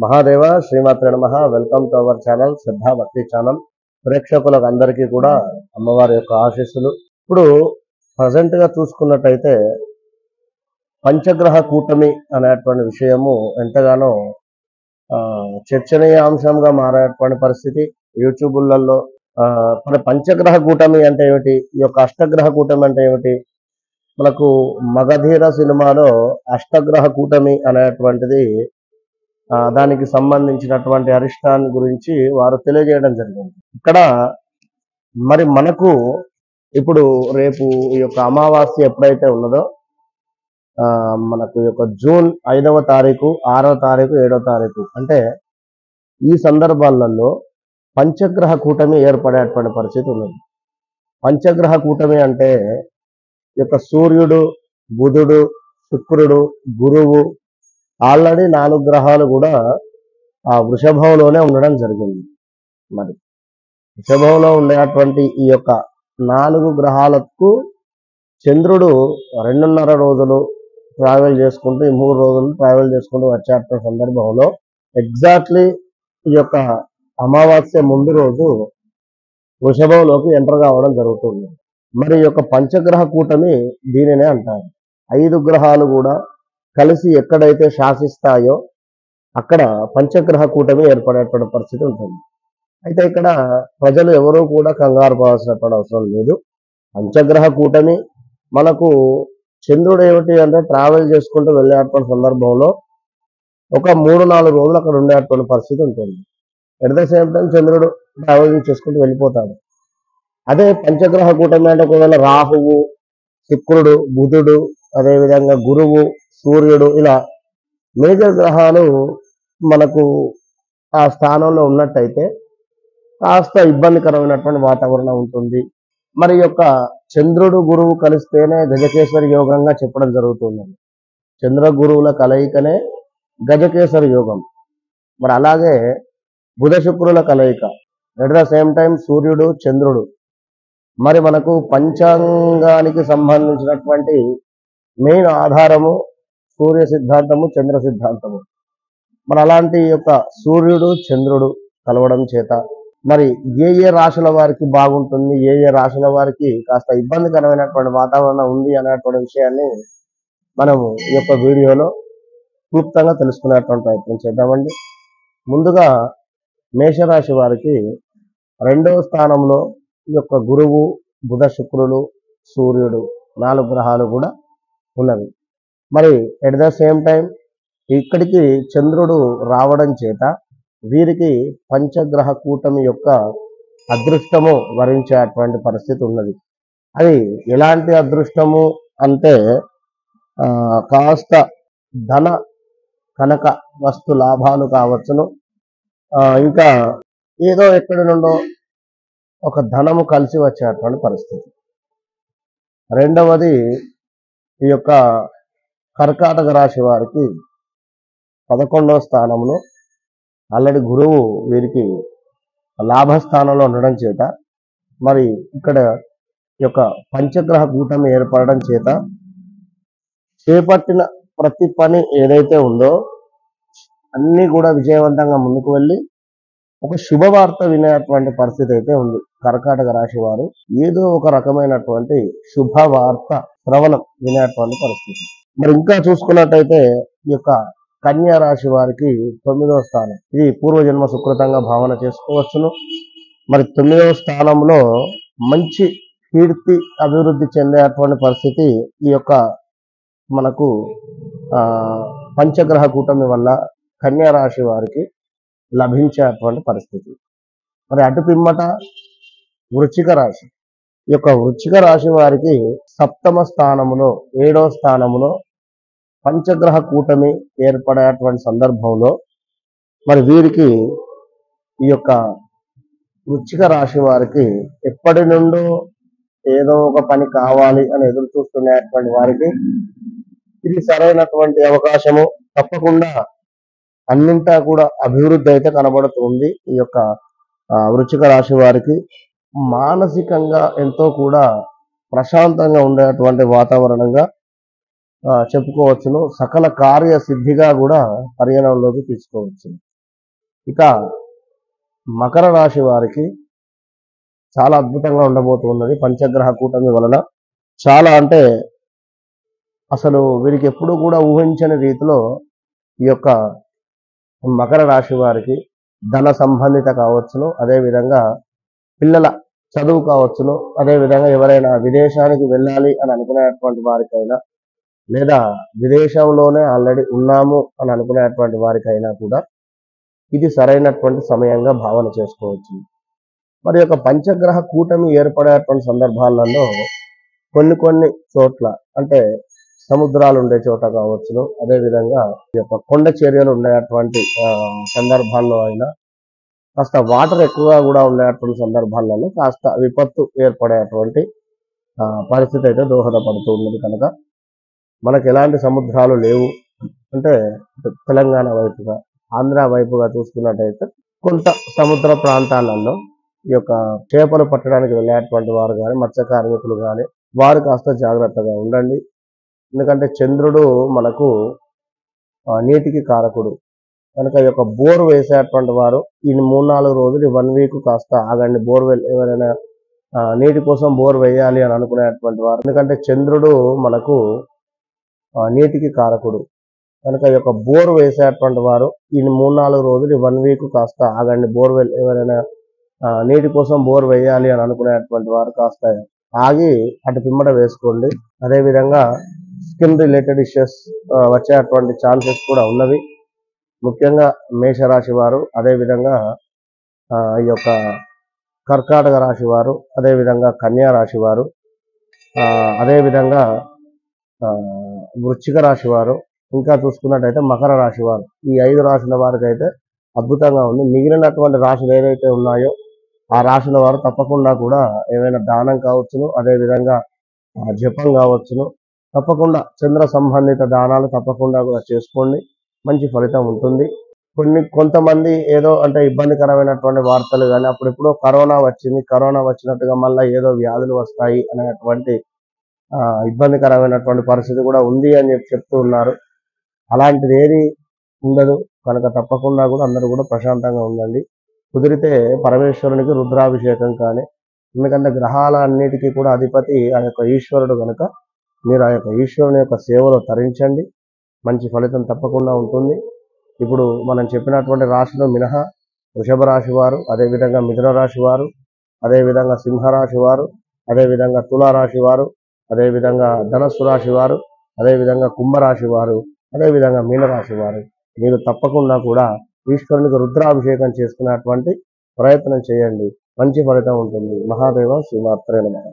మహాదేవ శ్రీమాత్రే నమః. Welcome to our channel శ్రద్ధా భక్తి ఛానల్. ప్రేక్షకులకు అందరికీ కూడా అమ్మవారి యొక్క ఆశీస్సులు. ఇప్పుడు ప్రజెంట్ గా చూసుకున్నట్టయితే పంచగ్రహ కూటమి అనేటువంటి విషయము ఎంతగానో చర్చనీయాంశంగా మారేటువంటి పరిస్థితి యూట్యూబులలో. మన పంచగ్రహ కూటమి అంటే ఏమిటి, ఈ యొక్క అష్టగ్రహ కూటమి అంటే ఏమిటి? మనకు మగధీర సినిమాలో అష్టగ్రహ కూటమి అనేటువంటిది దానికి సంబంధించినటువంటి అరిష్టాన్ని గురించి వారు తెలియజేయడం జరిగింది. ఇక్కడ మరి మనకు ఇప్పుడు రేపు ఈ యొక్క అమావాస్య ఎప్పుడైతే ఉన్నదో మనకు ఈ యొక్క జూన్ 5వ తారీఖు, 6వ తారీఖు, 7వ తారీఖు అంటే ఈ సందర్భాలలో పంచగ్రహ కూటమి ఏర్పడేటువంటి పరిస్థితి ఉన్నది. పంచగ్రహ కూటమి అంటే ఈ యొక్క సూర్యుడు, బుధుడు, శుక్రుడు, గురువు, ఆల్రెడీ 4 గ్రహాలు కూడా ఆ వృషభంలోనే ఉండడం జరిగింది. మరి వృషభంలో ఉండేటువంటి ఈ యొక్క 4 గ్రహాలకు చంద్రుడు 2.5 రోజులు ట్రావెల్ చేసుకుంటూ, ఈ 3 రోజులు ట్రావెల్ చేసుకుంటూ వచ్చేటువంటి సందర్భంలో ఎగ్జాక్ట్లీ ఈ యొక్క అమావాస్య ముందు రోజు వృషభంలోకి ఎంటర్ కావడం జరుగుతుంది. మరి ఈ యొక్క పంచగ్రహ కూటమి దీనినే అంటారు. 5 గ్రహాలు కూడా కలిసి ఎక్కడైతే శాసిస్తాయో అక్కడ పంచగ్రహ కూటమి ఏర్పడేటువంటి పరిస్థితి ఉంటుంది. అయితే ఇక్కడ ప్రజలు ఎవరూ కూడా కంగారు పడాల్సినటువంటి అవసరం లేదు. పంచగ్రహ కూటమి మనకు చంద్రుడు ఏమిటి అంటే ట్రావెల్ చేసుకుంటూ వెళ్ళేటువంటి సందర్భంలో ఒక 3-4 రోజులు అక్కడ ఉండేటువంటి పరిస్థితి ఉంటుంది. ఎట్ ద సేమ్ టైం చంద్రుడు ట్రావెల్ చేసుకుంటూ వెళ్ళిపోతాడు. అదే పంచగ్రహ కూటమి అంటే ఒకవేళ రాహువు, శుక్రుడు, బుధుడు, అదేవిధంగా గురువు, సూర్యుడు, ఇలా మేజర్ గ్రహాలు మనకు ఆ స్థానంలో ఉన్నట్టయితే కాస్త ఇబ్బందికరమైనటువంటి వాతావరణం ఉంటుంది. మరి యొక్క చంద్రుడు, గురువు కలిస్తేనే గజకేసరి యోగంగా చెప్పడం జరుగుతుంది. చంద్ర గురువుల కలయికనే గజకేసరి యోగం. మరి అలాగే బుధ శుక్రుల కలయిక, ఎట్ ద సేమ్ టైం సూర్యుడు, చంద్రుడు. మరి మనకు పంచాంగానికి సంబంధించినటువంటి మెయిన్ ఆధారము సూర్య సిద్ధాంతము, చంద్ర సిద్ధాంతము. మరి అలాంటి యొక్క సూర్యుడు, చంద్రుడు కలవడం చేత మరి ఏ రాశుల వారికి బాగుంటుంది, ఏ రాశుల వారికి కాస్త ఇబ్బందికరమైనటువంటి వాతావరణం ఉంది అనేటువంటి విషయాన్ని మనము ఈ యొక్క వీడియోలో క్లుప్తంగా తెలుసుకునేటువంటి ప్రయత్నం చేద్దామండి. ముందుగా మేషరాశి వారికి 2వ స్థానంలో ఈ యొక్క గురువు, బుధ శుక్రులు, సూర్యుడు 4 గ్రహాలు కూడా ఉన్నవి. మరి ఎట్ ద సేమ్ టైం ఇక్కడికి చంద్రుడు రావడం చేత వీరికి పంచగ్రహ కూటమి యొక్క అదృష్టము వరించేటువంటి పరిస్థితి ఉన్నది. అది ఎలాంటి అదృష్టము అంటే కాస్త ధన కనక వస్తు లాభాలు కావచ్చును, ఇంకా ఏదో ఎక్కడి నుండో ఒక ధనము కలిసి వచ్చేటువంటి పరిస్థితి. రెండవది ఈ యొక్క కర్కాటక రాశి వారికి 11వ స్థానంలో ఆల్రెడీ గురువు వీరికి లాభస్థానంలో ఉండడం చేత మరి ఇక్కడ ఈ యొక్క పంచగ్రహ కూటమి ఏర్పడడం చేత చేపట్టిన ప్రతి పని ఏదైతే ఉందో అన్నీ కూడా విజయవంతంగా ముందుకు వెళ్ళి ఒక శుభవార్త వినేటువంటి పరిస్థితి అయితే ఉంది. కర్కాటక రాశి వారు ఏదో ఒక రకమైనటువంటి శుభవార్త శ్రవణం వినేటువంటి పరిస్థితి. మరి ఇంకా చూసుకున్నట్టయితే ఈ యొక్క కన్యా రాశి వారికి 9వ స్థానం, ఇది పూర్వజన్మ సుకృతంగా భావన చేసుకోవచ్చును. మరి 9వ స్థానంలో మంచి కీర్తి అభివృద్ధి చెందేటువంటి పరిస్థితి ఈ యొక్క మనకు పంచగ్రహ కూటమి వల్ల కన్యా రాశి వారికి లభించేటువంటి పరిస్థితి. మరి అటు పిమ్మట వృశ్చిక రాశి, ఈ యొక్క వృశ్చిక రాశి వారికి 7వ స్థానములో, 7వ స్థానములో పంచగ్రహ కూటమి ఏర్పడేటువంటి సందర్భంలో మరి వీరికి ఈ యొక్క వృశ్చిక రాశి వారికి ఎప్పటి నుండో ఏదో ఒక పని కావాలి అని ఎదురు చూస్తున్నటువంటి వారికి ఇది సరైనటువంటి అవకాశము. తప్పకుండా అన్నింటా కూడా అభివృద్ధి అయితే కనబడుతుంది. ఈ యొక్క వృశ్చిక రాశి వారికి మానసికంగా ఎంతో కూడా ప్రశాంతంగా ఉండేటువంటి వాతావరణంగా చెప్పుకోవచ్చును. సకల కార్య సిద్ధిగా కూడా పరిగణనలోకి తీసుకోవచ్చు. ఇక మకర రాశి వారికి చాలా అద్భుతంగా ఉండబోతున్నది పంచగ్రహ కూటమి వలన. చాలా అంటే అసలు వీరికి ఎప్పుడు కూడా ఊహించని రీతిలో ఈ యొక్క మకర రాశి వారికి ధన సంబంధిత కావచ్చును, అదేవిధంగా పిల్లల చదువు కావచ్చును, అదేవిధంగా ఎవరైనా విదేశానికి వెళ్ళాలి అని అనుకునేటువంటి వారికైనా, లేదా విదేశంలోనే ఆల్రెడీ ఉన్నాము అని అనుకునేటువంటి వారికైనా కూడా ఇది సరైనటువంటి సమయంగా భావన చేసుకోవచ్చు. మరి యొక్క పంచగ్రహ కూటమి ఏర్పడేటువంటి సందర్భాలలో కొన్ని కొన్ని చోట్ల అంటే సముద్రాలు ఉండే చోట కావచ్చును, అదేవిధంగా ఈ యొక్క కొండ చర్యలు ఉండేటువంటి సందర్భాల్లో అయినా, కాస్త వాటర్ ఎక్కువగా కూడా ఉండేటువంటి సందర్భాలలో కాస్త విపత్తు ఏర్పడేటువంటి పరిస్థితి అయితే దోహదపడుతూ ఉన్నది. కనుక మనకు ఎలాంటి సముద్రాలు లేవు అంటే తెలంగాణ వైపుగా, ఆంధ్ర వైపుగా చూసుకున్నట్టయితే కొంత సముద్ర ప్రాంతాలలో ఈ యొక్క చేపలు పట్టడానికి వెళ్ళేటువంటి వారు కానీ, మత్స్య కార్మికులు కానీ వారు కాస్త జాగ్రత్తగా ఉండండి. ఎందుకంటే చంద్రుడు మనకు నీటికి కారకుడు కనుక ఈ యొక్క బోర్ వేసేటువంటి వారు ఈ 3-4 రోజులు 1 వీక్ కాస్త ఆగండి. బోర్వెల్ ఎవరైనా నీటి కోసం బోర్ వేయాలి అని అనుకునేటువంటి వారు, ఎందుకంటే చంద్రుడు మనకు నీటికి కారకుడు కనుక ఈ యొక్క బోర్ వేసేటువంటి వారు ఈ 3-4 రోజులు 1 వీక్ కాస్త ఆగండి. బోర్వెల్ ఎవరైనా నీటి కోసం బోర్ వేయాలి అని అనుకునేటువంటి వారు కాస్త ఆగి అటు పిమ్మట వేసుకోండి. అదేవిధంగా స్కిన్ రిలేటెడ్ ఇష్యూస్ వచ్చేటువంటి ఛాన్సెస్ కూడా ఉన్నవి. ముఖ్యంగా మేషరాశి వారు, అదేవిధంగా ఈ యొక్క కర్కాటక రాశి వారు, అదేవిధంగా కన్యా రాశి వారు, అదేవిధంగా వృశ్చిక రాశి వారు, ఇంకా చూసుకున్నట్టయితే మకర రాశి వారు, ఈ 5 రాశుల వారికి అయితే అద్భుతంగా ఉంది. మిగిలినటువంటి రాశులు ఏవైతే ఉన్నాయో ఆ రాశుల వారు తప్పకుండా కూడా ఏమైనా దానం కావచ్చును, అదేవిధంగా జపం కావచ్చును, తప్పకుండా చంద్ర సంబంధిత దానాలు తప్పకుండా కూడా చేసుకోండి. మంచి ఫలితం ఉంటుంది. కొంతమంది ఏదో అంటే ఇబ్బందికరమైనటువంటి వార్తలు కానీ, అప్పుడెప్పుడో కరోనా వచ్చింది, కరోనా వచ్చినట్టుగా మళ్ళీ ఏదో వ్యాధులు వస్తాయి అనేటువంటి ఇబ్బందికరమైనటువంటి పరిస్థితి కూడా ఉంది అని చెప్తూ ఉన్నారు. అలాంటిది ఏది ఉండదు కనుక తప్పకుండా కూడా అందరూ కూడా ప్రశాంతంగా ఉండండి. కుదిరితే పరమేశ్వరునికి రుద్రాభిషేకం కానీ, ఎందుకంటే గ్రహాలన్నిటికీ కూడా అధిపతి ఆ యొక్క ఈశ్వరుడు కనుక మీరు ఆ యొక్క ఈశ్వరుని యొక్క సేవలో తరించండి. మంచి ఫలితం తప్పకుండా ఉంటుంది. ఇప్పుడు మనం చెప్పినటువంటి రాశిలో మినహా వృషభ రాశి వారు, అదేవిధంగా మిథున రాశి వారు, అదేవిధంగా సింహరాశి వారు, అదేవిధంగా తులారాశి వారు, అదేవిధంగా ధనస్సు రాశి వారు, అదేవిధంగా కుంభరాశి వారు, అదేవిధంగా మీనరాశి వారు మీరు తప్పకుండా కూడా ఈశ్వరునికి రుద్రాభిషేకం చేసుకునేటువంటి ప్రయత్నం చేయండి. మంచి ఫలితం ఉంటుంది. మహాదేవ శ్రీమాత్రే నమః.